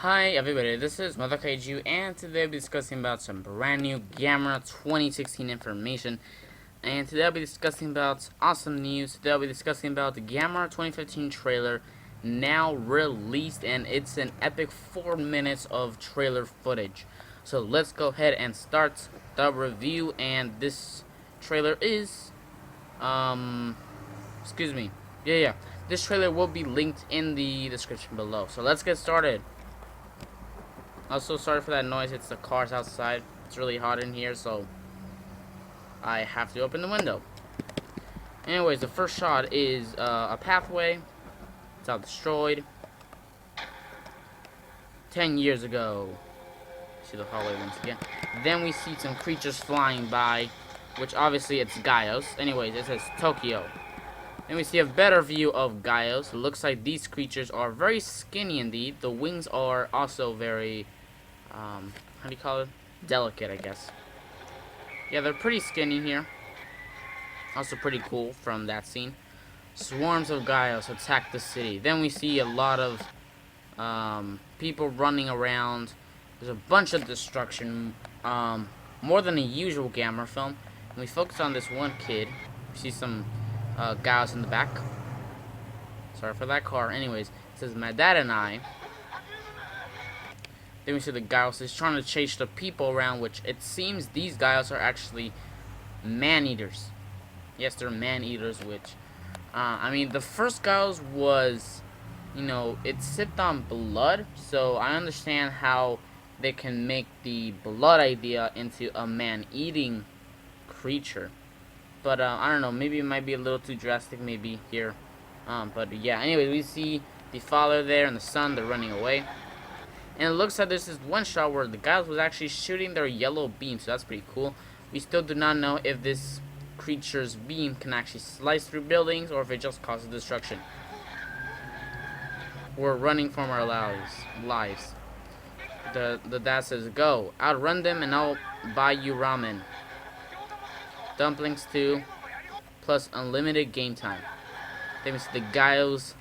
Hi everybody, this is methlokaiju, and today I'll be discussing about some brand new Gamera 2016 information. And today I'll be discussing about awesome news. Today I'll be discussing about the Gamera 2015 trailer now released, and it's an epic 4 minutes of trailer footage. So let's go ahead and start the review. And this trailer is excuse me. Yeah. This trailer will be linked in the description below. So let's get started. Also, sorry for that noise. It's the cars outside. It's really hot in here, so I have to open the window. Anyways, the first shot is a pathway. It's all destroyed. 10 years ago. See the hallway once again. Then we see some creatures flying by, which obviously it's Gaios. Anyways, it says Tokyo. Then we see a better view of Gaios. It looks like these creatures are very skinny indeed. The wings are also very how do you call it? Delicate, I guess. Yeah, they're pretty skinny here. Also pretty cool from that scene. Swarms of Gaios attack the city. Then we see a lot of people running around. There's a bunch of destruction. More than a usual Gamera film. And we focus on this one kid. We see some Gaios in the back. Sorry for that car. Anyways, it says, "My dad and I." Then we see the Gaios is trying to chase the people around, which it seems these Gaios are actually man-eaters. Yes, they're man-eaters, which, I mean, the first Gaios was, it sipped on blood, so I understand how they can make the blood idea into a man-eating creature. But, I don't know, maybe it might be a little too drastic, maybe, here. But, yeah, anyway, we see the father there and the son, they're running away. And it looks like there's this one shot where the guys was actually shooting their yellow beam, so that's pretty cool. We still do not know if this creature's beam can actually slice through buildings or if it just causes destruction. We're running from our lives. The dad says, "Go, outrun them and I'll buy you ramen. Dumplings too, plus unlimited game time." Then we see the Gaios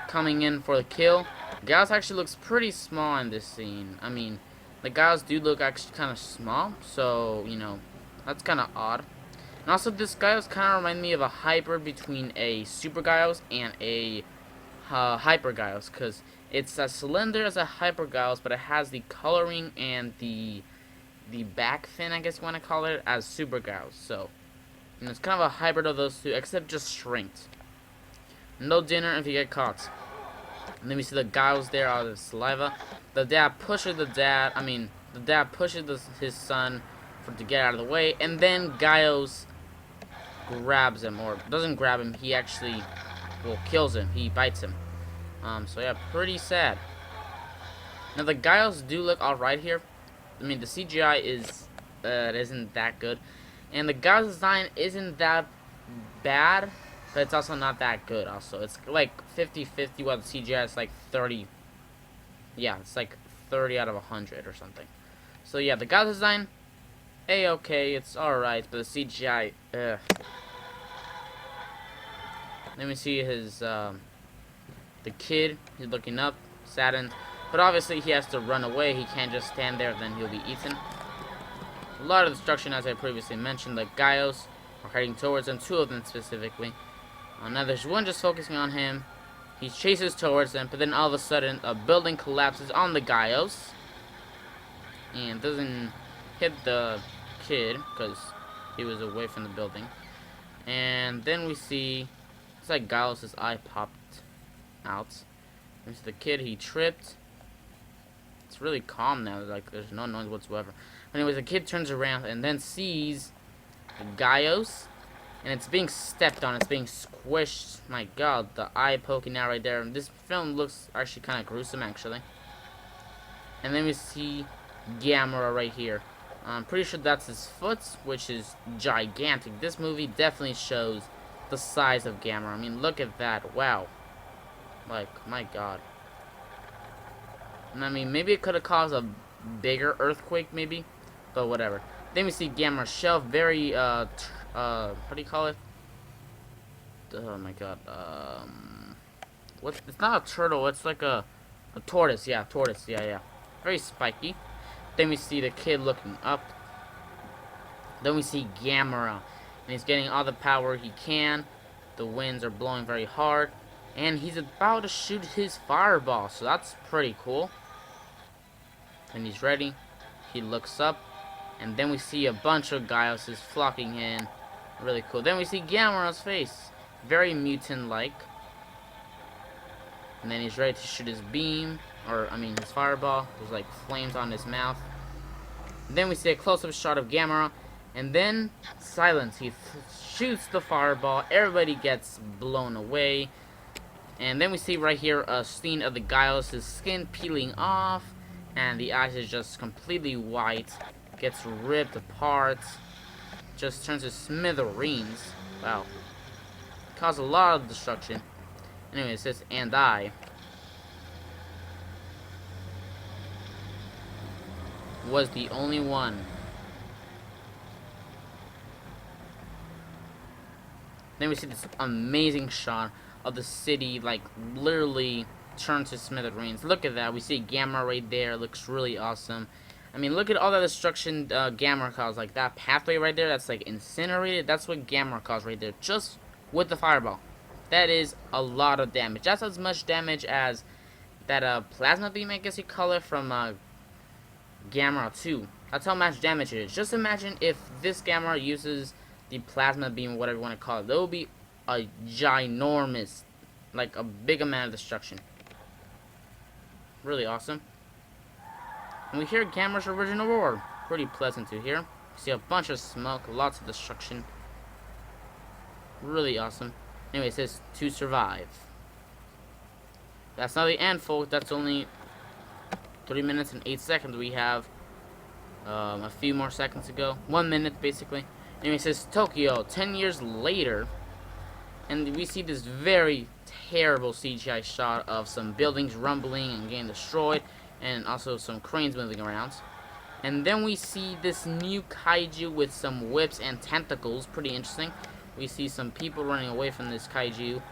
coming in for the kill. Gaios actually looks pretty small in this scene. I mean, the Gaios do look actually kind of small, so, that's kind of odd. And also, this Gaios kind of reminds me of a hybrid between a Super Gaios and a Hyper Gaios, because it's as slender as a Hyper Gaios, but it has the coloring and the back fin, I guess you want to call it, as Super Gaios. So, it's kind of a hybrid of those two, except just shrinked. No dinner if you get caught. And then we see the Gaios there out of the saliva. The dad pushes his son to get out of the way, and then Gaios grabs him, or doesn't grab him. He actually, kills him. He bites him. So yeah, pretty sad. Now the Gaios do look alright here. I mean, the CGI isn't that good, and the Gaios design isn't that bad. But it's also not that good, also. It's like 50-50, while the CGI is like 30. Yeah, it's like 30 out of 100 or something. So yeah, the Gaios design, okay, it's alright, but the CGI, ugh. Let me see his, the kid, he's looking up, saddened. But obviously he has to run away, he can't just stand there, then he'll be eaten. A lot of destruction, as I previously mentioned. The Gaios are heading towards him, 2 of them specifically. Now there's one just focusing on him. He chases towards them, but then all of a sudden a building collapses on the Gaios and doesn't hit the kid because he was away from the building. And then we see it's like Gaios' eye popped out. There's the kid, he tripped. It's really calm now, like there's no noise whatsoever. Anyways, the kid turns around and then sees the Gaios. And it's being stepped on. It's being squished. My god, the eye poking out right there. This film looks actually kind of gruesome, actually. And then we see Gamera right here. I'm pretty sure that's his foot, which is gigantic. This movie definitely shows the size of Gamera. I mean, look at that. Wow. Like, my god. And I mean, maybe it could have caused a bigger earthquake, maybe. But whatever. Then we see Gamera's shell, very, what do you call it? Oh my god, it's not a turtle, it's like a A tortoise, yeah, yeah. Very spiky. Then we see the kid looking up. Then we see Gamera, and he's getting all the power he can. The winds are blowing very hard, and he's about to shoot his fireball, so that's pretty cool. And he's ready. He looks up, and then we see a bunch of Gyoses flocking in. Really cool. Then we see Gamera's face, very mutant-like. And then he's ready to shoot his beam, or I mean his fireball. There's like flames on his mouth. And then we see a close-up shot of Gamera, and then silence. He shoots the fireball. Everybody gets blown away. And then we see right here a scene of the Gyos' skin peeling off, and the eyes is just completely white. Gets ripped apart. Just turns to smithereens. Wow. Caused a lot of destruction. Anyway, it says, and I was the only one. Then we see this amazing shot of the city, like, literally turned to smithereens. Look at that. We see Gamera right there. It looks really awesome. I mean, look at all that destruction Gamera caused. Like, that pathway right there, that's, like, incinerated. That's what Gamera caused right there. Just with the fireball. That is a lot of damage. That's as much damage as that plasma beam, I guess you call it, from Gamera 2. That's how much damage it is. Just imagine if this Gamera uses the plasma beam, whatever you want to call it. There will be a ginormous, like a big amount of destruction. Really awesome. And we hear Gamera's original roar. Pretty pleasant to hear. See a bunch of smoke, lots of destruction. Really awesome. Anyway, it says to survive. That's not the end, folks. That's only 3 minutes and 8 seconds. We have a few more seconds to go. 1 minute, basically. Anyway, it says Tokyo, 10 years later. And we see this very terrible CGI shot of some buildings rumbling and getting destroyed. And also some cranes moving around. And then we see this new kaiju with some whips and tentacles. Pretty interesting. We see some people running away from this kaiju.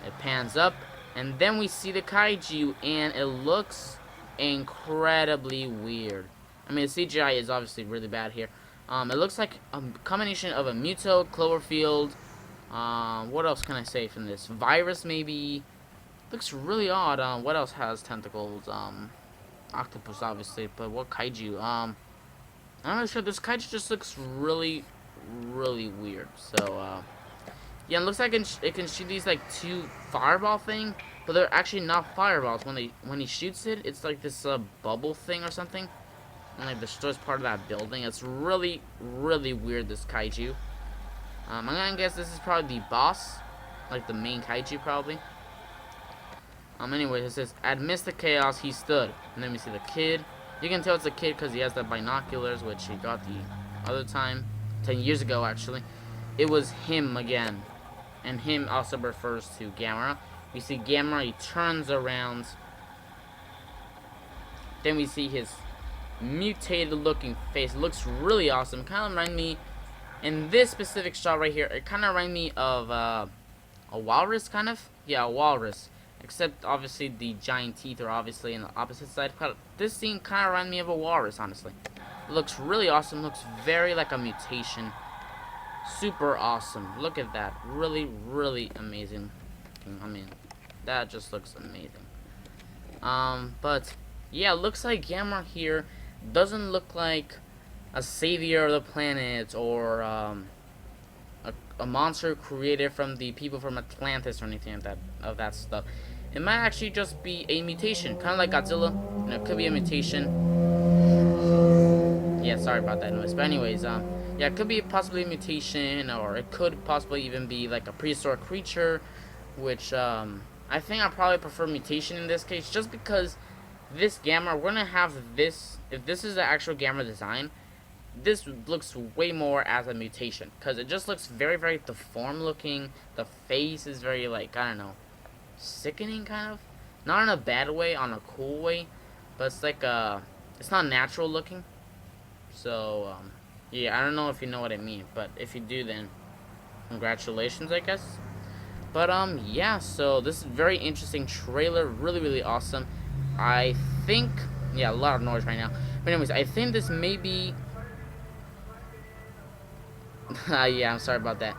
It pans up. And then we see the kaiju. And it looks incredibly weird. I mean, the CGI is obviously really bad here. It looks like a combination of a Muto, Cloverfield. What else can I say from this? Virus, maybe. Looks really odd. What else has tentacles? Octopus, obviously. But what kaiju? I'm not sure. This kaiju just looks really weird. So, yeah, it looks like it can shoot these, like, 2 fireball thing. But they're actually not fireballs. When he shoots it, it's like this bubble thing or something. And like destroys part of that building. It's really weird, this kaiju. I'm gonna guess this is probably the boss, like the main kaiju probably. Anyway, it says amidst the chaos he stood, and then we see the kid. You can tell it's a kid because he has the binoculars, which he got the other time, 10 years ago actually. It was him again, and him also refers to Gamera. We see Gamera, he turns around. Then we see his mutated looking face. It looks really awesome. Kind of remind me, in this specific shot right here, it kind of remind me of a walrus, kind of. Yeah, a walrus. Except obviously the giant teeth are obviously in the opposite side. This scene kind of remind me of a walrus, honestly. It looks really awesome. Looks very like a mutation. Super awesome. Look at that. Really amazing. I mean, that just looks amazing. But yeah, it looks like Gamera here doesn't look like a savior of the planet or a monster created from the people from Atlantis or anything like that, of that stuff. It might actually just be a mutation, kind of like Godzilla. You know, it could be a mutation. Yeah, sorry about that noise. But anyways, yeah, it could be possibly a mutation, or it could possibly even be like a prehistoric creature, which I think I probably prefer mutation in this case, just because this Gamera, we're gonna have this. If this is the actual Gamera design, this looks way more as a mutation, because it just looks very deformed looking. The face is very, like, I don't know, sickening, kind of. Not in a bad way, on a cool way, but it's like it's not natural looking. So yeah, I don't know if you know what I mean, but if you do, then congratulations, I guess. But yeah, so this is a very interesting trailer, really awesome. I think, yeah, a lot of noise right now. But anyways, I think this may be, yeah, I'm sorry about that.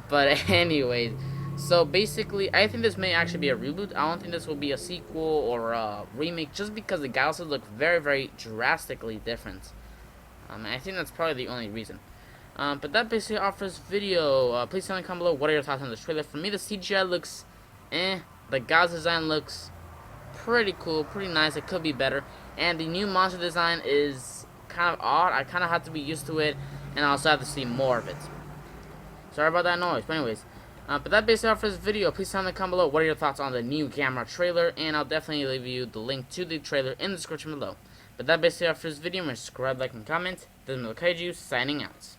But anyways, so basically, I think this may actually be a reboot. I don't think this will be a sequel or a remake, just because the galaxies look very, very drastically different. And I think that's probably the only reason. But that basically offers video. Please tell me down below what are your thoughts on this trailer. For me, the CGI looks, eh. The Gauss design looks pretty cool, pretty nice. It could be better. And the new monster design is kind of odd. I kind of have to be used to it, and I also have to see more of it. Sorry about that noise. But anyways, but that basically offers this video. Please tell me down below what are your thoughts on the new Gamera trailer, and I'll definitely leave you the link to the trailer in the description below. But that basically offers this video. Subscribe, like, and comment. This is methlokaiju signing out.